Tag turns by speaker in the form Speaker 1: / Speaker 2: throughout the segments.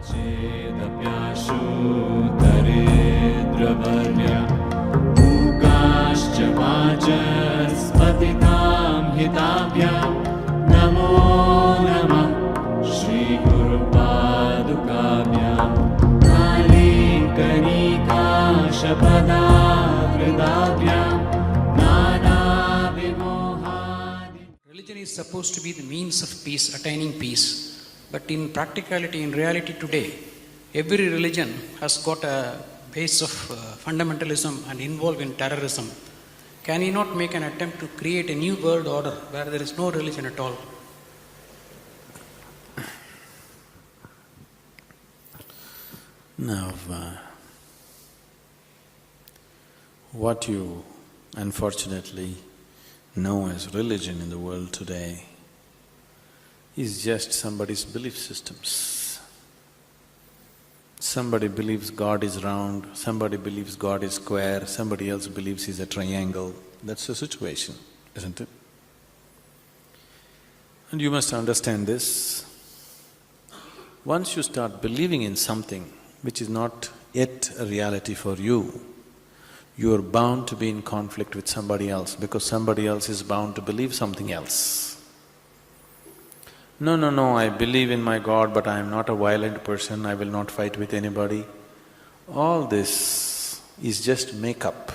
Speaker 1: चेदप्याशु दरिद्रवर्या मूकाश्च वाचस्पतितां हिताभ्यां नमो नमः श्रीगुरुपादुकाभ्यां कालिकनिकाशपदावृताभ्यां नानाविमोहादि।
Speaker 2: Religion is supposed to be the means of peace, attaining peace. But in practicality, in reality today, every religion has got a base of fundamentalism and involved in terrorism. Can he not make an attempt to create a new world order where there is no religion at all?
Speaker 3: Now, what you unfortunately know as religion in the world today is just somebody's belief systems. Somebody believes God is round, somebody believes God is square, somebody else believes he's a triangle. That's the situation, isn't it? And you must understand this. Once you start believing in something which is not yet a reality for you, you are bound to be in conflict with somebody else because somebody else is bound to believe something else. No, I believe in my God, but I am not a violent person, I will not fight with anybody. All this is just make-up.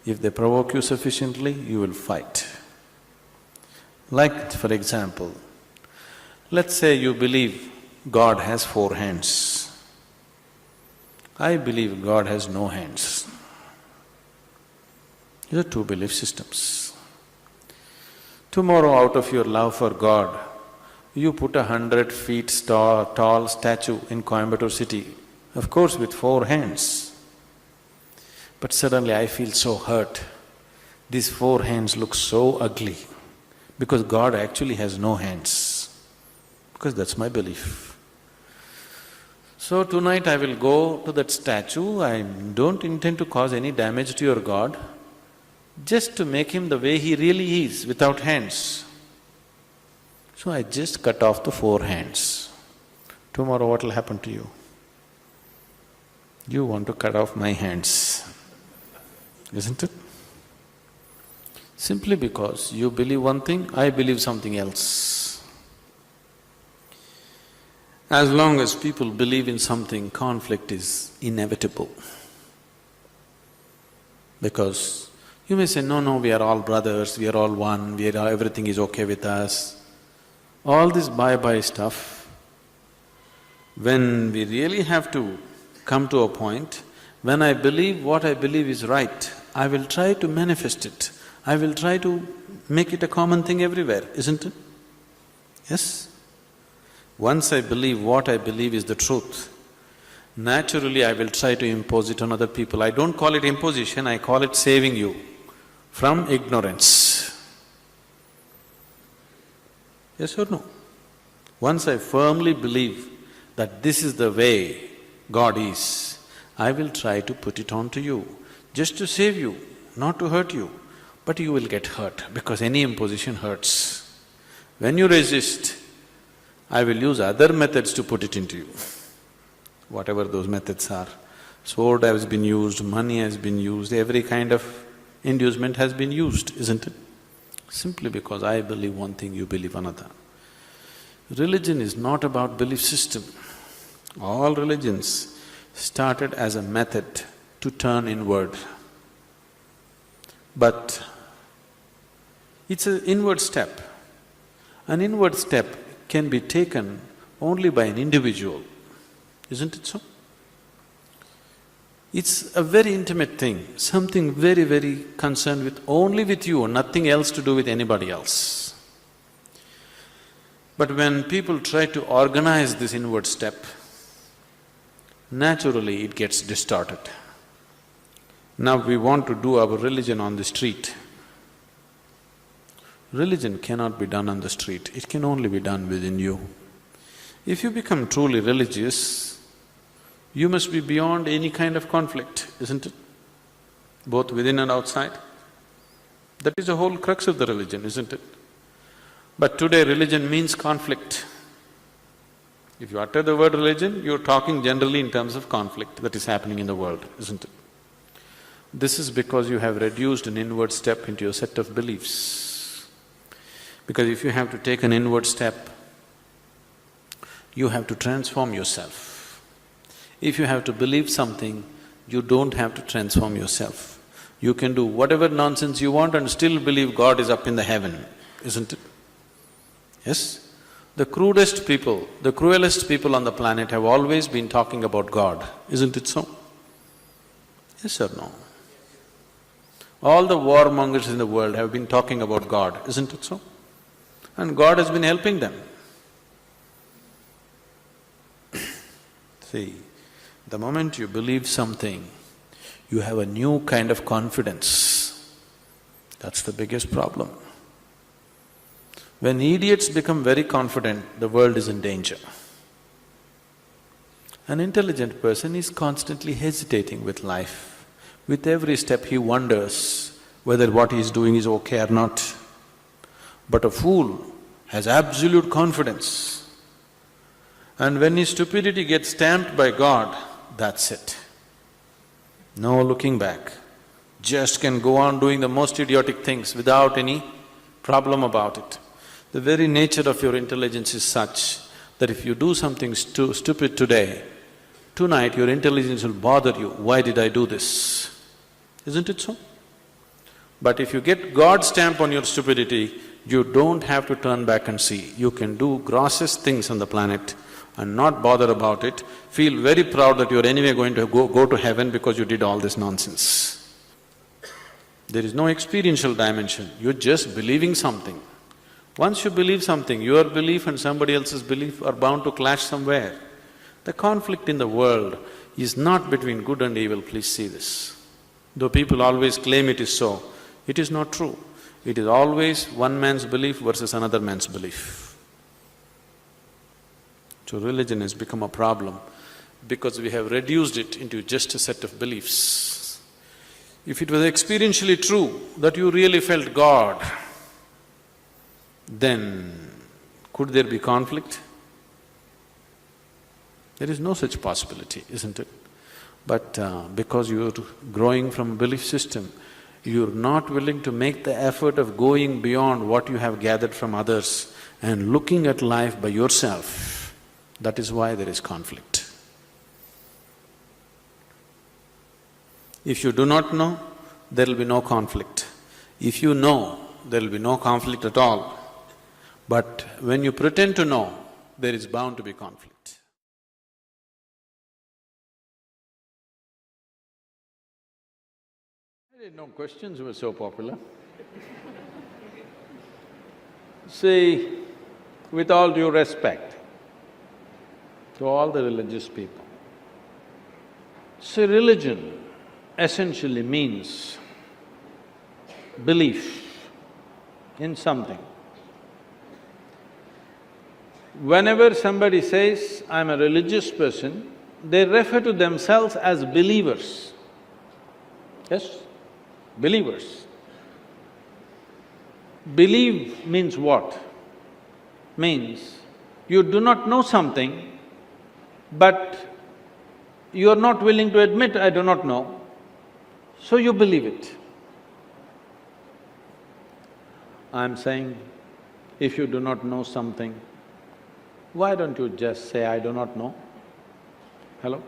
Speaker 3: If they provoke you sufficiently, you will fight. Like, for example, let's say you believe God has 4 hands. I believe God has no hands. These are 2 belief systems. Tomorrow, out of your love for God, you put 100 feet tall statue in Coimbatore city, of course with 4 hands. But suddenly I feel so hurt. These 4 hands look so ugly because God actually has no hands, because that's my belief. So tonight I will go to that statue, I don't intend to cause any damage to your God, just to make him the way he really is, without hands. So I just cut off the 4 hands. Tomorrow what will happen to you? You want to cut off my hands, isn't it? Simply because you believe one thing, I believe something else. As long as people believe in something, conflict is inevitable. Because you may say, no, we are all brothers, we are all one, everything is okay with us. All this bye-bye stuff, when we really have to come to a point, when I believe what I believe is right, I will try to manifest it. I will try to make it a common thing everywhere, isn't it? Yes? Once I believe what I believe is the truth, naturally I will try to impose it on other people. I don't call it imposition, I call it saving you from ignorance. Yes or no? Once I firmly believe that this is the way God is, I will try to put it on to you, just to save you, not to hurt you. But you will get hurt because any imposition hurts. When you resist, I will use other methods to put it into you, whatever those methods are. Sword has been used, money has been used, every kind of inducement has been used, isn't it? Simply because I believe one thing, you believe another. Religion is not about belief system. All religions started as a method to turn inward. But it's an inward step. An inward step can be taken only by an individual, isn't it so? It's a very intimate thing, something very, very concerned with only with you, nothing else to do with anybody else. But when people try to organize this inward step, naturally it gets distorted. Now we want to do our religion on the street. Religion cannot be done on the street, it can only be done within you. If you become truly religious, you must be beyond any kind of conflict, isn't it? Both within and outside. That is the whole crux of the religion, isn't it? But today religion means conflict. If you utter the word religion, you're talking generally in terms of conflict that is happening in the world, isn't it? This is because you have reduced an inward step into your set of beliefs. Because if you have to take an inward step, you have to transform yourself. If you have to believe something, you don't have to transform yourself. You can do whatever nonsense you want and still believe God is up in the heaven, isn't it? Yes? The crudest people, the cruelest people on the planet have always been talking about God, isn't it so? Yes or no? All the warmongers in the world have been talking about God, isn't it so? And God has been helping them. See, the moment you believe something, you have a new kind of confidence. That's the biggest problem. When idiots become very confident, the world is in danger. An intelligent person is constantly hesitating with life. With every step he wonders whether what he is doing is okay or not. But a fool has absolute confidence. And when his stupidity gets stamped by God, that's it. No looking back. Just can go on doing the most idiotic things without any problem about it. The very nature of your intelligence is such that if you do something stupid today, tonight your intelligence will bother you, why did I do this? Isn't it so? But if you get God's stamp on your stupidity, you don't have to turn back and see. You can do grossest things on the planet and not bother about it, feel very proud that you're anyway going to go to heaven because you did all this nonsense. There is no experiential dimension, you're just believing something. Once you believe something, your belief and somebody else's belief are bound to clash somewhere. The conflict in the world is not between good and evil, please see this. Though people always claim it is so, it is not true. It is always one man's belief versus another man's belief. So religion has become a problem because we have reduced it into just a set of beliefs. If it was experientially true that you really felt God, then could there be conflict? There is no such possibility, isn't it? But because you're growing from a belief system, you're not willing to make the effort of going beyond what you have gathered from others and looking at life by yourself. That is why there is conflict. If you do not know, there will be no conflict. If you know, there will be no conflict at all. But when you pretend to know, there is bound to be conflict. I didn't know questions were so popular. See, with all due respect to all the religious people, see, religion essentially means belief in something. Whenever somebody says, I'm a religious person, they refer to themselves as believers. Yes? Believers. Believe means what? Means you do not know something, but you are not willing to admit, I do not know, so you believe it. I'm saying, if you do not know something, why don't you just say, I do not know? Hello?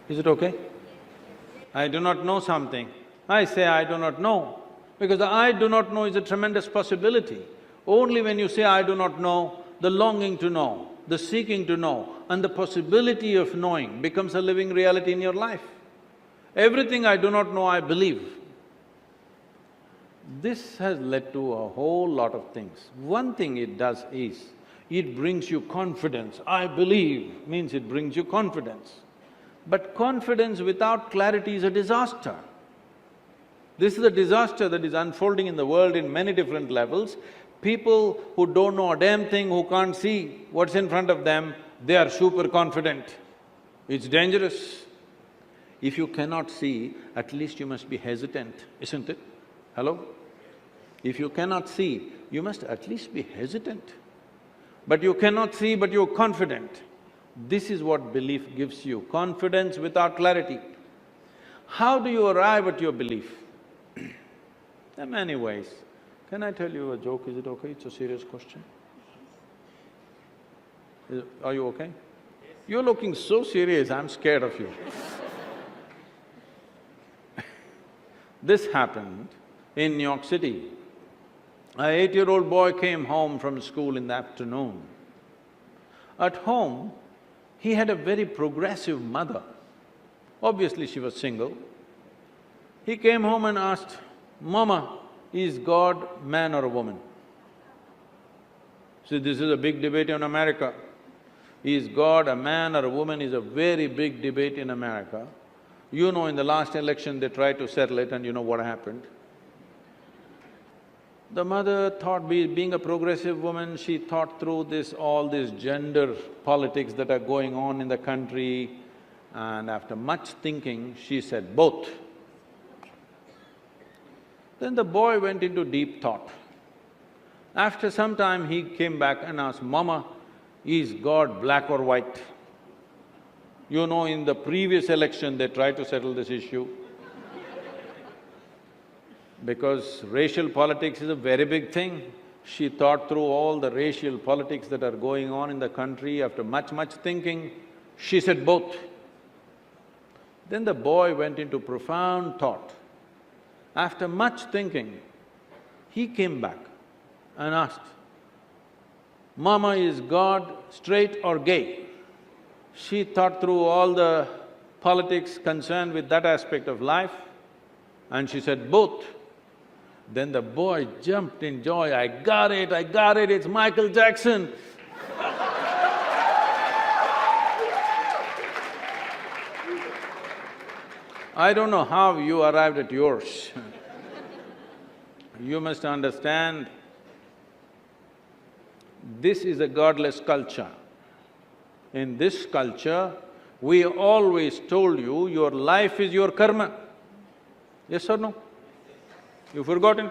Speaker 3: Is it okay? I do not know something. I say, I do not know, because the I do not know is a tremendous possibility. Only when you say, I do not know, the longing to know, the seeking to know, and the possibility of knowing becomes a living reality in your life. Everything I do not know, I believe. This has led to a whole lot of things. One thing it does is, it brings you confidence. I believe means it brings you confidence. But confidence without clarity is a disaster. This is a disaster that is unfolding in the world in many different levels. People who don't know a damn thing, who can't see what's in front of them, they are super confident. It's dangerous. If you cannot see, at least you must be hesitant, isn't it? Hello? If you cannot see, you must at least be hesitant. but you cannot see, but you're confident. This is what belief gives you, confidence without clarity. How do you arrive at your belief? There are many ways. Can I tell you a joke? Is it okay? It's a serious question. Are you okay? You're looking so serious, I'm scared of you. This happened in New York City. An 8-year-old boy came home from school in the afternoon. At home, he had a very progressive mother. Obviously, she was single. He came home and asked, "Mama, is God man or a woman?" See, this is a big debate in America. Is God a man or a woman is a very big debate in America. You know, in the last election, they tried to settle it and you know what happened. The mother thought, being a progressive woman, she thought through all this gender politics that are going on in the country, and after much thinking, she said, both. Then the boy went into deep thought. After some time, he came back and asked, "Mama, is God black or white?" You know, in the previous election, they tried to settle this issue. Because racial politics is a very big thing. She thought through all the racial politics that are going on in the country. After much thinking, she said both. Then the boy went into profound thought. After much thinking, he came back and asked, "Mama, is God straight or gay?" She thought through all the politics concerned with that aspect of life, and she said both. Then the boy jumped in joy, I got it, it's Michael Jackson." I don't know how you arrived at yours. You must understand, this is a godless culture. In this culture, we always told you, your life is your karma. Yes or no? You've forgotten?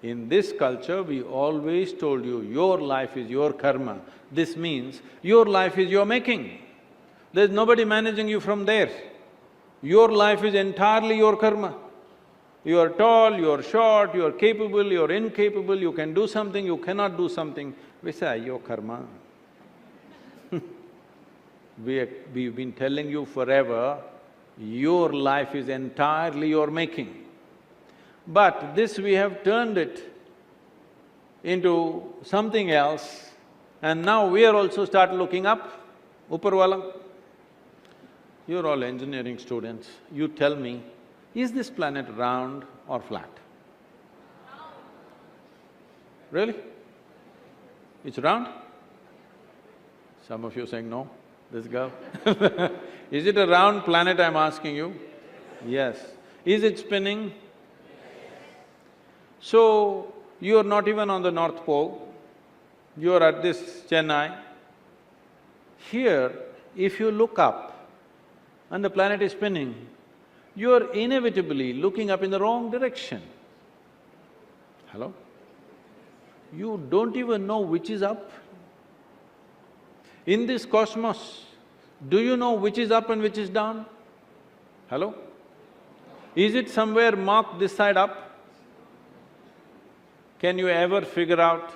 Speaker 3: In this culture, we always told you, your life is your karma. This means, your life is your making. There's nobody managing you from there. Your life is entirely your karma. You are tall, you are short, you are capable, you are incapable, you can do something, you cannot do something. We say, your karma. We've been telling you forever, your life is entirely your making. But this we have turned it into something else, and now we are also start looking up, Upperwala. You're all engineering students, you tell me, is this planet round or flat? Really? It's round? Some of you saying no, this girl. Is it a round planet, I'm asking you? Yes. Is it spinning? So, you are not even on the North Pole, you are at this Chennai. Here, if you look up and the planet is spinning, you are inevitably looking up in the wrong direction. Hello? You don't even know which is up. In this cosmos, do you know which is up and which is down? Hello? Is it somewhere marked this side up? Can you ever figure out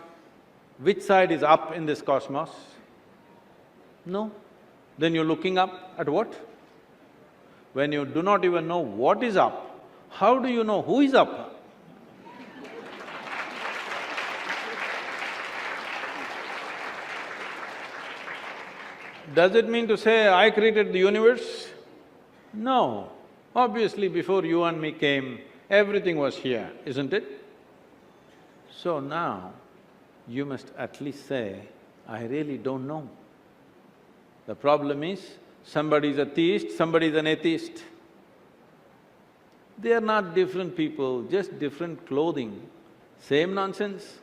Speaker 3: which side is up in this cosmos? No. Then you're looking up at what? When you do not even know what is up, how do you know who is up? Does it mean to say, I created the universe? No. Obviously, before you and me came, everything was here, isn't it? So now, you must at least say, I really don't know. The problem is, somebody is a theist, somebody is an atheist. They are not different people, just different clothing, same nonsense.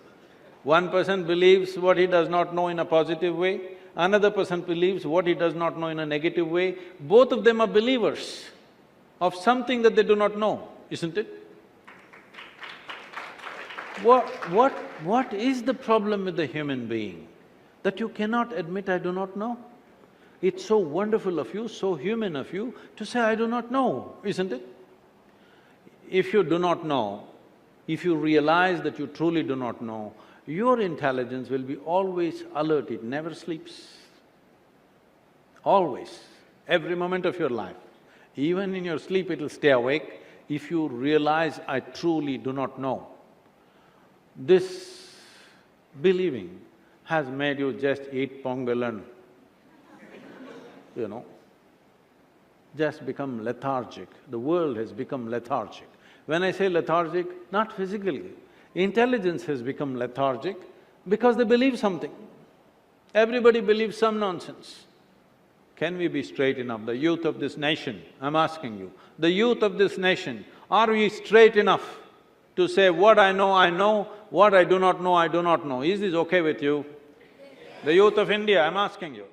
Speaker 3: One person believes what he does not know in a positive way, another person believes what he does not know in a negative way. Both of them are believers of something that they do not know, isn't it? What is the problem with the human being? That you cannot admit, I do not know? It's so wonderful of you, so human of you to say, I do not know, isn't it? If you do not know, if you realize that you truly do not know, your intelligence will be always alert, it never sleeps. Always, every moment of your life. Even in your sleep it'll stay awake if you realize, I truly do not know. This believing has made you just eat pongal and, just become lethargic. The world has become lethargic. When I say lethargic, not physically, intelligence has become lethargic because they believe something. Everybody believes some nonsense. Can we be straight enough? The youth of this nation, I'm asking you, the youth of this nation, are we straight enough to say, what I know, what I do not know, I do not know? Is this okay with you? The youth of India, I'm asking you.